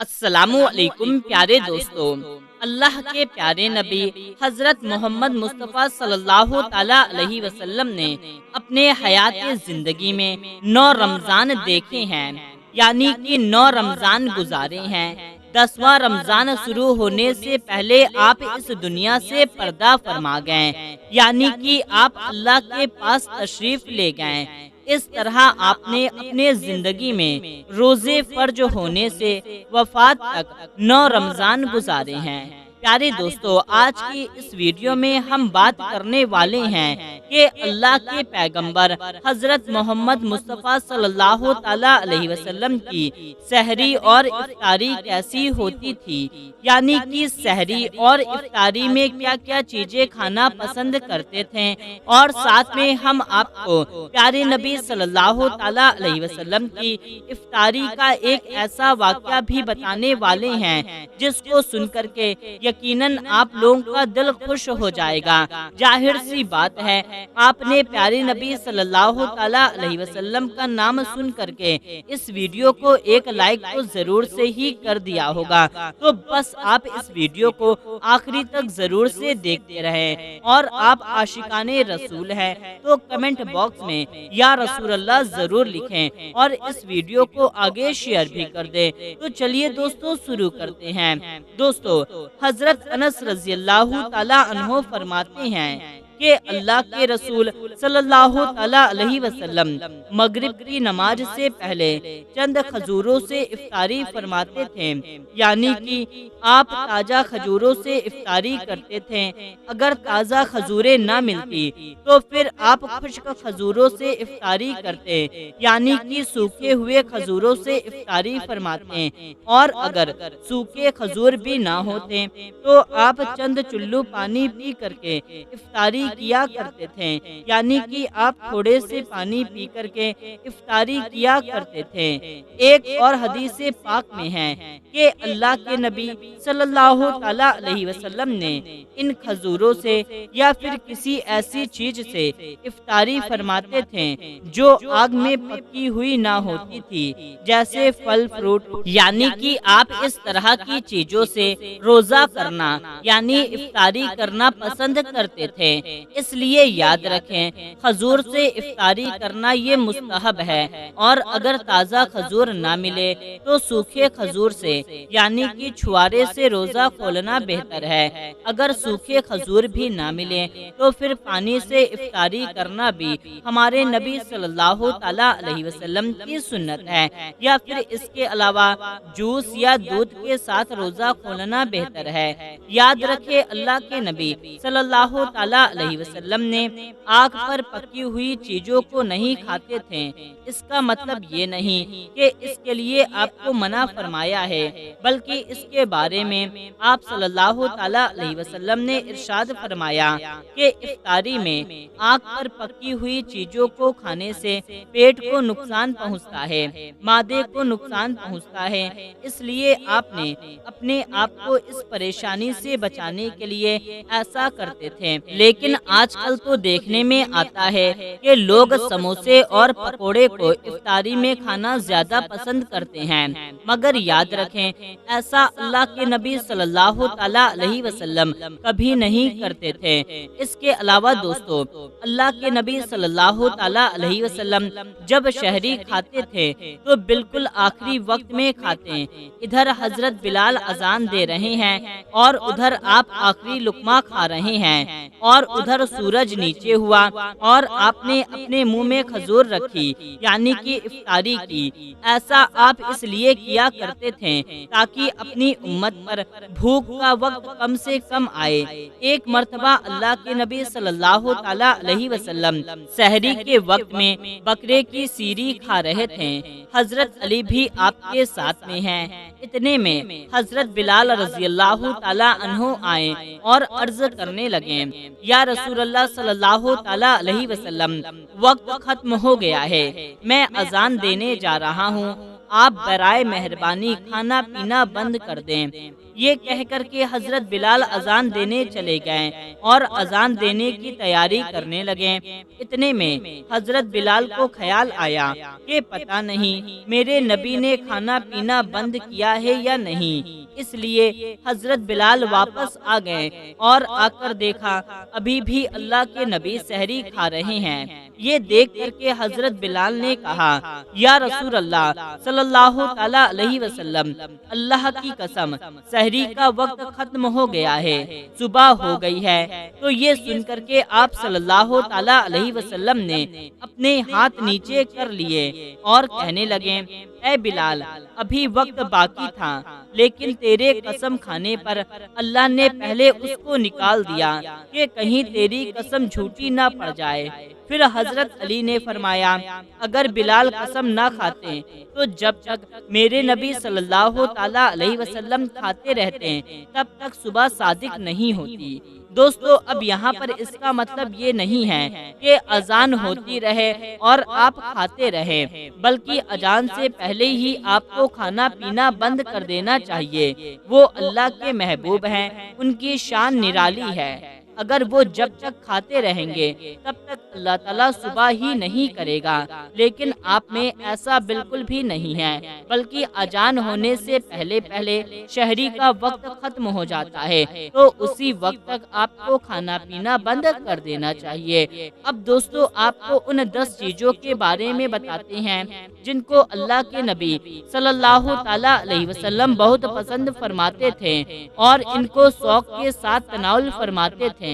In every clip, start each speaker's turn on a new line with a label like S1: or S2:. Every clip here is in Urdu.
S1: السلام علیکم پیارے دوستو، اللہ کے پیارے نبی حضرت محمد مصطفیٰ صلی اللہ تعالی علیہ وسلم نے اپنے حیات زندگی میں 9 رمضان دیکھے ہیں، یعنی کہ 9 رمضان گزارے ہیں۔ 10واں رمضان شروع ہونے سے پہلے آپ اس دنیا سے پردہ فرما گئے، یعنی کہ آپ اللہ کے پاس تشریف لے گئے۔ اس طرح آپ نے اپنے زندگی میں روزے فرض ہونے سے وفات تک 9 رمضان گزارے ہیں۔ پیارے دوستو، آج کی اس ویڈیو میں ہم بات کرنے والے ہیں کہ اللہ کے پیغمبر حضرت محمد مصطفیٰ صلی اللہ تعالی علیہ وسلم کی سحری اور افطاری کیسی ہوتی تھی، یعنی کہ سحری اور افطاری میں کیا کیا چیزیں کھانا پسند کرتے تھے، اور ساتھ میں ہم آپ کو پیارے نبی صلی اللہ تعالی علیہ وسلم کی افطاری کا ایک ایسا واقعہ بھی بتانے والے ہیں جس کو سن کر کے یقیناً آپ لوگوں کا دل خوش ہو جائے گا۔ ظاہر سی بات ہے، آپ نے پیارے نبی صلی اللہ تعالی علیہ وسلم کا نام سن کر کے اس ویڈیو کو ایک لائک تو ضرور سے ہی کر دیا ہوگا، تو بس آپ اس ویڈیو کو آخری تک ضرور سے دیکھتے رہیں، اور آپ عاشقان رسول ہیں تو کمنٹ باکس میں یا رسول اللہ ضرور لکھیں اور اس ویڈیو کو آگے شیئر بھی کر دیں۔ تو چلیے دوستو شروع کرتے ہیں۔ دوستو، حضرت انس رضی اللہ تعالی عنہ فرماتے ہیں کہ اللہ کے رسول صلی اللہ تعالی علیہ وسلم مغرب کی نماز سے پہلے چند کھجوروں سے افطاری فرماتے تھے، یعنی کہ آپ تازہ کھجوروں سے افطاری کرتے تھے۔ اگر تازہ کھجوریں نہ ملتی تو پھر آپ خشک کھجوروں سے افطاری کرتے، یعنی کہ سوکھے ہوئے کھجوروں سے افطاری فرماتے، اور اگر سوکھے کھجور بھی نہ ہوتے تو آپ چند چلو پانی پی کر کے افطاری کیا کرتے تھے، یعنی کہ آپ تھوڑے سے پانی پی کر کے افطاری کیا کرتے تھے۔ ایک اور حدیث پاک میں ہے کہ اللہ کے نبی صلی اللہ تعالی علیہ وسلم نے ان کھجوروں سے یا پھر کسی ایسی چیز سے افطاری فرماتے تھے جو آگ میں پکی ہوئی نہ ہوتی تھی، جیسے پھل فروٹ، یعنی کہ آپ اس طرح کی چیزوں سے روزہ کرنا یعنی افطاری کرنا پسند کرتے تھے۔ اس لیے یاد رکھیں، کھجور سے افطاری کرنا یہ مستحب ہے، اور اگر تازہ کھجور نہ ملے تو سوکھے کھجور سے یعنی کہ چھوارے سے روزہ کھولنا بہتر ہے۔ اگر سوکھے کھجور بھی نہ ملے تو پھر پانی سے افطاری کرنا بھی ہمارے نبی صلی اللہ تعالی علیہ وسلم کی سنت ہے، یا پھر اس کے علاوہ جوس یا دودھ کے ساتھ روزہ کھولنا بہتر ہے۔ یاد رکھے، اللہ کے نبی صلی اللہ تعالی علیہ وسلم نے آگ پر پکی ہوئی چیزوں کو نہیں کھاتے تھے۔ اس کا مطلب یہ نہیں کہ اس کے لیے آپ کو منع فرمایا ہے، بلکہ اس کے بارے میں آپ صلی اللہ تعالی علیہ وسلم نے ارشاد فرمایا کہ افطاری میں آگ پر پکی ہوئی چیزوں کو کھانے سے پیٹ کو نقصان پہنچتا ہے، معدے کو نقصان پہنچتا ہے۔ اس لیے آپ نے اپنے آپ کو اس پریشانی سے بچانے کے لیے ایسا کرتے تھے۔ لیکن آج کل تو دیکھنے میں آتا ہے کہ لوگ سموسے اور پکوڑے کو افطاری میں کھانا زیادہ پسند کرتے ہیں، مگر یاد رکھیں ایسا اللہ کے نبی صلی اللہ تعالی علیہ وسلم کبھی نہیں کرتے تھے۔ اس کے علاوہ دوستو، اللہ کے نبی صلی اللہ تعالی علیہ وسلم جب شہری کھاتے تھے تو بالکل آخری وقت میں کھاتے۔ ادھر حضرت بلال اذان دے رہے ہیں اور ادھر آپ آخری لقمہ کھا رہے ہیں، اور ادھر سورج نیچے ہوا اور آپ نے اپنے منہ میں کھجور رکھی، یعنی کہ افطاری کی۔ ایسا آپ اس لیے کیا کرتے تھے تاکہ اپنی امت پر بھوک کا وقت کم سے کم آئے۔ ایک مرتبہ اللہ کے نبی صلی اللہ تعالی علیہ وسلم سحری کے وقت میں بکرے کی سیری کھا رہے تھے۔ حضرت علی بھی آپ کے ساتھ میں ہیں۔ اتنے میں حضرت بلال رضی اللہ تعالی عنہ آئے اور عرض کرنے لگے، یا رسول اللہ صلی اللہ تعالی علیہ وسلم، وقت ختم ہو گیا ہے، میں اذان دینے جا رہا ہوں، آپ برائے مہربانی کھانا پینا بند کر دیں۔ یہ کہہ کر کے حضرت بلال اذان دینے چلے گئے اور اذان دینے کی تیاری کرنے لگے۔ اتنے میں حضرت بلال کو خیال آیا کہ پتہ نہیں میرے نبی نے کھانا پینا بند کیا ہے یا نہیں، اس لیے حضرت بلال واپس آ گئے اور آ کر دیکھا ابھی بھی اللہ کے نبی سحری کھا رہے ہیں۔ یہ دیکھ کر کے حضرت بلال نے کہا یا رسول اللہ صلی اللہ تعالی علیہ وسلم، اللہ کی قسم سحری کا وقت ختم ہو گیا ہے، صبح ہو گئی ہے۔ تو یہ سن کر کے آپ صلی اللہ تعالی علیہ وسلم نے اپنے ہاتھ نیچے کر لیے اور کہنے لگے اے بلال، ابھی وقت باقی تھا لیکن تیرے قسم کھانے پر اللہ نے پہلے اس کو نکال دیا کہ کہیں تیری قسم جھوٹی نہ پڑ جائے۔ پھر حضرت علی نے فرمایا اگر بلال قسم نہ کھاتے تو جب تک میرے نبی صلی اللہ تعالی علیہ وسلم کھاتے رہتے تب تک صبح صادق نہیں ہوتی۔ دوستو، اب یہاں پر اس کا مطلب یہ نہیں ہے کہ اذان ہوتی رہے اور آپ کھاتے رہے، بلکہ اذان سے پہلے ہی آپ کو کھانا پینا بند کر دینا چاہیے۔ وہ اللہ کے محبوب ہیں، ان کی شان نرالی ہے۔ اگر وہ جب تک کھاتے رہیں گے تب تک اللہ تعالیٰ صبح ہی نہیں کرے گا، لیکن آپ میں ایسا بالکل بھی نہیں ہے، بلکہ اذان ہونے سے پہلے پہلے شہری کا وقت ختم ہو جاتا ہے، تو اسی وقت تک آپ کو کھانا پینا بند کر دینا چاہیے۔ اب دوستو، آپ کو ان 10 چیزوں کے بارے میں بتاتے ہیں جن کو اللہ کے نبی صلی اللہ تعالی علیہ وسلم بہت پسند فرماتے تھے اور ان کو شوق کے ساتھ تناول فرماتے تھے۔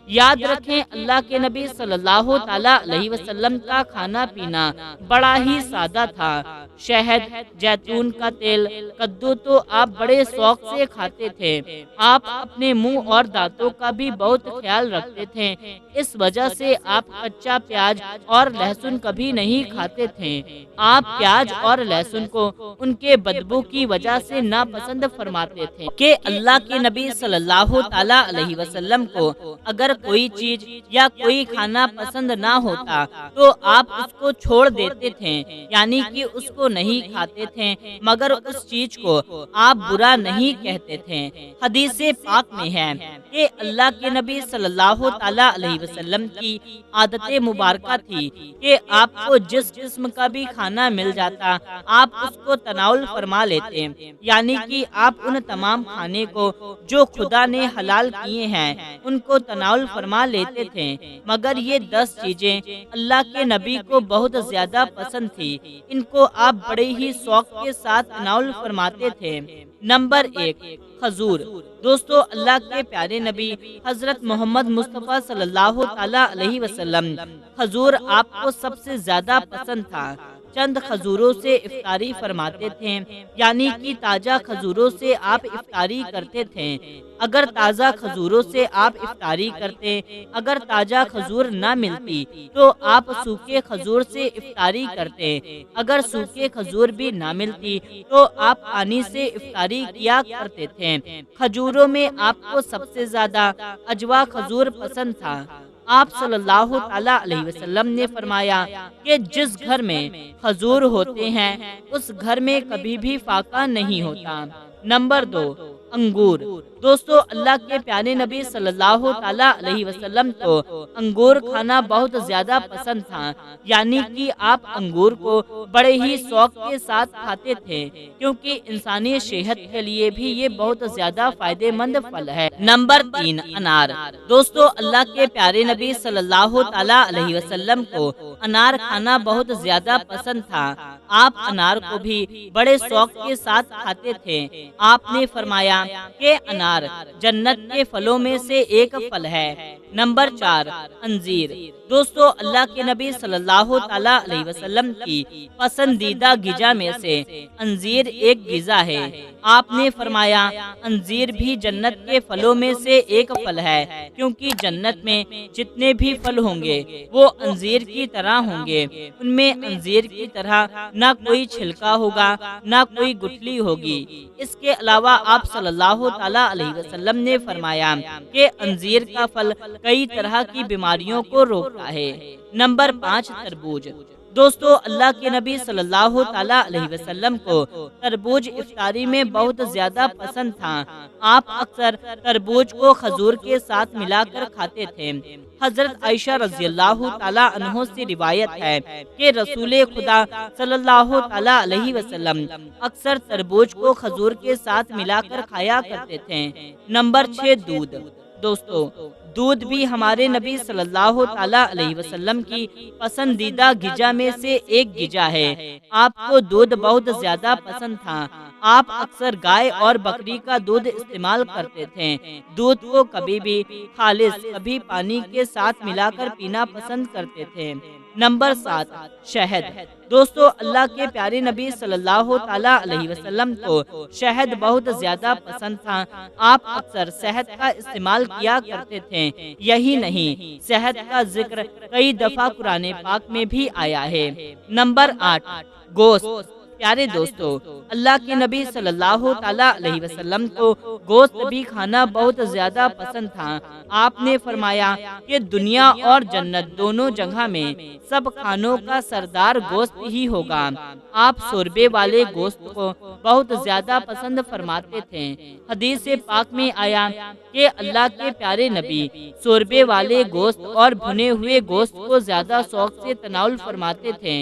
S1: یاد رکھیں، اللہ کے نبی صلی اللہ تعالی علیہ وسلم کا کھانا پینا بڑا ہی سادہ تھا۔ شہد، زیتون کا تیل، کدو تو آپ بڑے شوق سے کھاتے تھے۔ آپ اپنے منہ اور دانتوں کا بھی بہت خیال رکھتے تھے، اس وجہ سے آپ کچا پیاز اور لہسن کبھی نہیں کھاتے تھے۔ آپ پیاز اور لہسن کو ان کے بدبو کی وجہ سے ناپسند فرماتے تھے کہ اللہ کے نبی صلی اللہ تعالی علیہ وسلم کو اگر کوئی چیز یا کوئی کھانا پسند نہ ہوتا تو آپ اس کو چھوڑ دیتے تھے، یعنی کہ اس کو نہیں کھاتے تھے، مگر اس چیز کو آپ برا نہیں کہتے تھے۔ حدیث پاک میں ہے کہ اللہ کے نبی صلی اللہ تعالی علیہ وسلم کی عادت مبارکہ تھی کہ آپ کو جس قسم کا بھی کھانا مل جاتا آپ اس کو تناول فرما لیتے، یعنی کہ آپ ان تمام کھانے کو جو خدا نے حلال کیے ہیں ان کو تناول فرما لیتے تھے، مگر یہ 10 چیزیں اللہ کے نبی کو بہت زیادہ پسند تھی، ان کو آپ بڑے ہی شوق کے ساتھ تناول فرماتے تھے۔ نمبر 1، کھجور۔ دوستو، اللہ کے پیارے نبی حضرت محمد مصطفیٰ صلی اللہ تعالی علیہ وسلم کھجور آپ کو سب سے زیادہ پسند تھا۔ چند کھجوروں سے افطاری فرماتے تھے، یعنی کہ تازہ کھجوروں سے آپ افطاری کرتے تھے۔ اگر تازہ کھجوروں سے آپ افطاری کرتے، اگر تازہ کھجور نہ ملتی تو آپ سوکھے کھجور سے افطاری کرتے، اگر سوکھے کھجور بھی نہ ملتی تو آپ پانی سے افطاری کیا کرتے تھے۔ کھجوروں میں آپ کو سب سے زیادہ اجوا کھجور پسند تھا۔ آپ صلی اللہ تعالی علیہ وسلم نے فرمایا کہ جس گھر میں کھجور ہوتے ہیں اس گھر میں کبھی بھی فاقہ نہیں ہوتا۔ نمبر 2، انگور۔ دوستو، اللہ کے پیارے نبی صلی اللہ تعالی علیہ وسلم کو انگور کھانا بہت زیادہ پسند تھا، یعنی کہ آپ انگور کو بڑے ہی شوق کے ساتھ کھاتے تھے، کیونکہ انسانی صحت کے لیے بھی یہ بہت زیادہ فائدہ مند پھل ہے۔ نمبر 3، انار۔ دوستو، اللہ کے پیارے نبی صلی اللہ تعالی علیہ وسلم کو انار کھانا بہت زیادہ پسند تھا۔ آپ انار کو بھی بڑے شوق کے ساتھ کھاتے تھے۔ آپ نے فرمایا کہ انار جنت کے پھلوں میں سے ایک پھل ہے۔ نمبر 4، انجیر۔ دوستو، اللہ کے نبی صلی اللہ تعالی علیہ وسلم کی پسندیدہ غذا میں سے انجیر ایک غذا ہے۔ آپ نے فرمایا انجیر بھی جنت کے پھلوں میں سے ایک پھل ہے، کیونکہ جنت میں جتنے بھی پھل ہوں گے وہ انجیر کی طرح ہوں گے، ان میں انجیر کی طرح نہ کوئی چھلکا ہوگا نہ کوئی گٹھلی ہوگی۔ اس کے علاوہ آپ صلی اللہ تعالی علیہ وسلم نے فرمایا کہ انجیر کا پھل کئی طرح کی بیماریوں کو روکتا ہے۔ نمبر 5، تربوز۔ دوستو اللہ کے نبی صلی اللہ تعالیٰ علیہ وسلم کو تربوز افطاری میں بہت زیادہ پسند تھا۔ آپ اکثر تربوز کو کھجور کے ساتھ ملا کر کھاتے تھے۔ حضرت عائشہ رضی اللہ تعالیٰ عنہ سے روایت ہے کہ رسول خدا صلی اللہ تعالیٰ علیہ وسلم اکثر تربوز کو کھجور کے ساتھ ملا کر کھایا کرتے تھے۔ نمبر 6، دودھ۔ دوستو دودھ بھی ہمارے نبی صلی اللہ تعالیٰ علیہ وسلم کی پسندیدہ غذا میں سے ایک غذا ہے۔ آپ کو دودھ بہت زیادہ پسند تھا۔ آپ اکثر گائے اور بکری کا دودھ استعمال کرتے تھے۔ دودھ کو کبھی بھی خالص کبھی پانی کے ساتھ ملا کر پینا پسند کرتے تھے۔ نمبر 7، شہد۔ دوستو اللہ کے پیارے نبی صلی اللہ تعالیٰ علیہ وسلم کو شہد بہت زیادہ پسند تھا۔ آپ اکثر شہد کا استعمال کیا کرتے تھے۔ یہی نہیں، شہد کا ذکر کئی دفعہ قرآن پاک میں بھی آیا ہے۔ نمبر 8، گوشت۔ پیارے دوستو اللہ کے نبی صلی اللہ تعالیٰ علیہ وسلم کو گوشت بھی کھانا بہت زیادہ پسند تھا۔ آپ نے فرمایا کہ دنیا اور جنت دونوں جگہ میں سب کھانوں کا سردار گوشت ہی ہوگا۔ آپ شوربے والے گوشت کو بہت زیادہ پسند فرماتے تھے۔ حدیث پاک میں آیا کہ اللہ کے پیارے نبی شوربے والے گوشت اور بھنے ہوئے گوشت کو زیادہ شوق سے تناول فرماتے تھے۔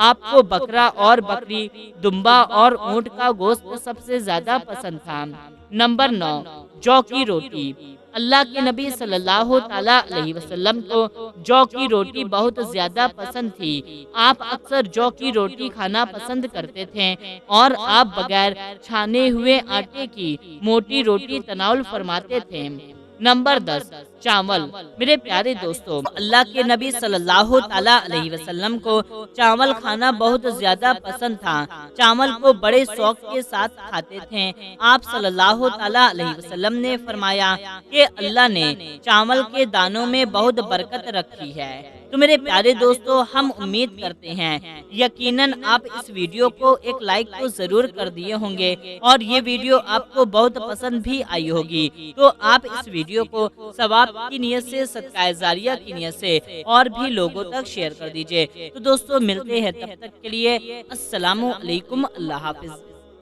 S1: آپ کو بکرا اور بکری، دمبا اور اونٹ کا گوشت سب سے زیادہ پسند تھا۔ نمبر 9، جو کی روٹی۔ اللہ کے نبی صلی اللہ تعالیٰ علیہ وسلم کو جو کی روٹی بہت زیادہ پسند تھی۔ آپ اکثر جو کی روٹی کھانا پسند کرتے تھے اور آپ بغیر چھانے ہوئے آٹے کی موٹی روٹی تناول فرماتے تھے۔ نمبر 10، چاول۔ میرے پیارے دوستو اللہ کے نبی صلی اللہ تعالیٰ علیہ وسلم کو چاول کھانا بہت زیادہ پسند تھا۔ چاول کو بڑے شوق کے ساتھ کھاتے تھے۔ آپ صلی اللہ تعالیٰ علیہ وسلم نے فرمایا کہ اللہ نے چاول کے دانوں میں بہت برکت رکھی ہے۔ تو میرے پیارے دوستو ہم امید کرتے ہیں یقیناً آپ اس ویڈیو کو ایک لائک تو ضرور کر دیے ہوں گے اور یہ ویڈیو آپ کو بہت پسند بھی آئی ہوگی۔ تو آپ اس ویڈیو کو ثواب کی نیت سے، صدقہ جاریہ کی نیت سے اور بھی لوگوں تک شیئر کر دیجئے۔ تو دوستو ملتے ہیں تب تک کے لیے السلام علیکم، اللہ حافظ۔